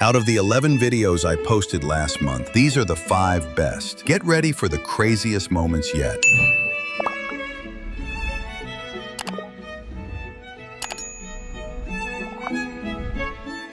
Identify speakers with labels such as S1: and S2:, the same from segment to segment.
S1: Out of the 11 videos I posted last month, these are the 5 best. Get ready for the craziest moments yet.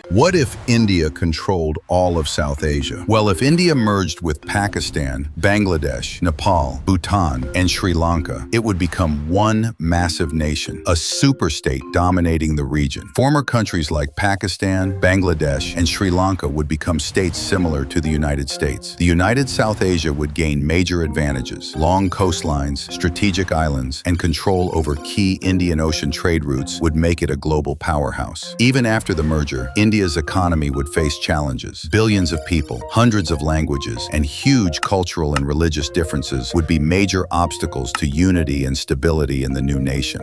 S1: What if India controlled all of South Asia? Well, if India merged with Pakistan, Bangladesh, Nepal, Bhutan, and Sri Lanka, it would become one massive nation, a superstate dominating the region. Former countries like Pakistan, Bangladesh, and Sri Lanka would become states similar to the United States. The United South Asia would gain major advantages: long coastlines, strategic islands, and control over key Indian Ocean trade routes would make it a global powerhouse. Even after the merger, India's economy would face challenges. Billions of people, hundreds of languages, and huge cultural and religious differences would be major obstacles to unity and stability in the new nation.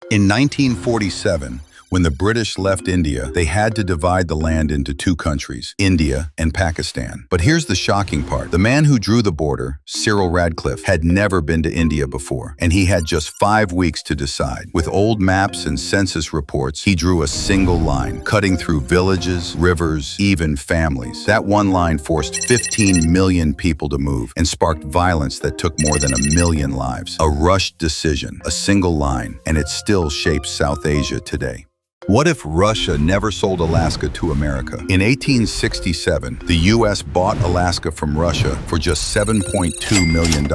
S1: In 1947, when the British left India, they had to divide the land into 2 countries, India and Pakistan. But here's the shocking part. The man who drew the border, Cyril Radcliffe, had never been to India before, and he had just 5 weeks to decide. With old maps and census reports, he drew a single line, cutting through villages, rivers, even families. That one line forced 15 million people to move and sparked violence that took more than 1 million lives. A rushed decision, a single line, and it still shapes South Asia today. What if Russia never sold Alaska to America? In 1867, the U.S. bought Alaska from Russia for just $7.2 million,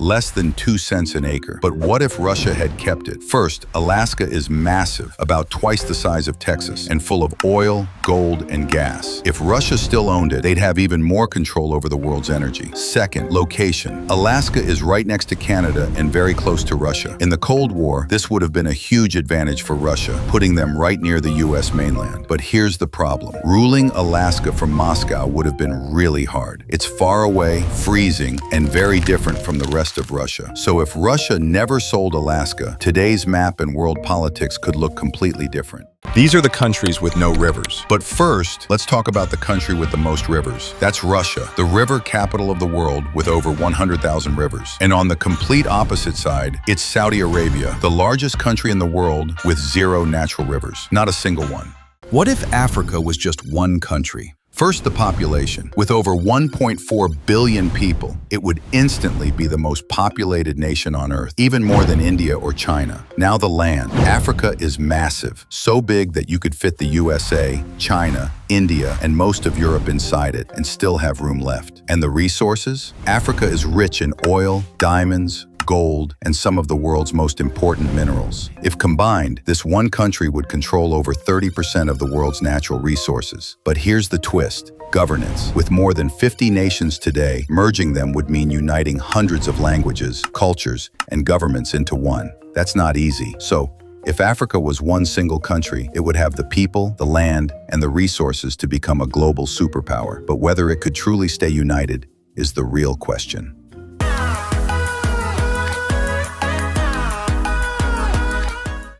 S1: less than 2 cents an acre. But what if Russia had kept it? First, Alaska is massive, about twice the size of Texas, and full of oil, gold, and gas. If Russia still owned it, they'd have even more control over the world's energy. Second, location. Alaska is right next to Canada and very close to Russia. In the Cold War, this would have been a huge advantage for Russia, putting them right near the U.S. mainland. But here's the problem. Ruling Alaska from Moscow would have been really hard. It's far away, freezing, and very different from the rest of Russia. So if Russia never sold Alaska, today's map and world politics could look completely different.
S2: These are the countries with no rivers.
S1: But first, let's talk about the country with the most rivers. That's Russia, the river capital of the world with over 100,000 rivers. And on the complete opposite side, it's Saudi Arabia, the largest country in the world with 0 natural rivers. Not a single one. What if Africa was just one country? First, the population. With over 1.4 billion people, it would instantly be the most populated nation on Earth, even more than India or China. Now the land. Africa is massive, so big that you could fit the USA, China, India, and most of Europe inside it and still have room left. And the resources? Africa is rich in oil, diamonds, gold, and some of the world's most important minerals. If combined, this one country would control over 30% of the world's natural resources. But here's the twist: governance. With more than 50 nations today, merging them would mean uniting hundreds of languages, cultures, and governments into one. That's not easy. So, if Africa was one single country, it would have the people, the land, and the resources to become a global superpower. But whether it could truly stay united is the real question.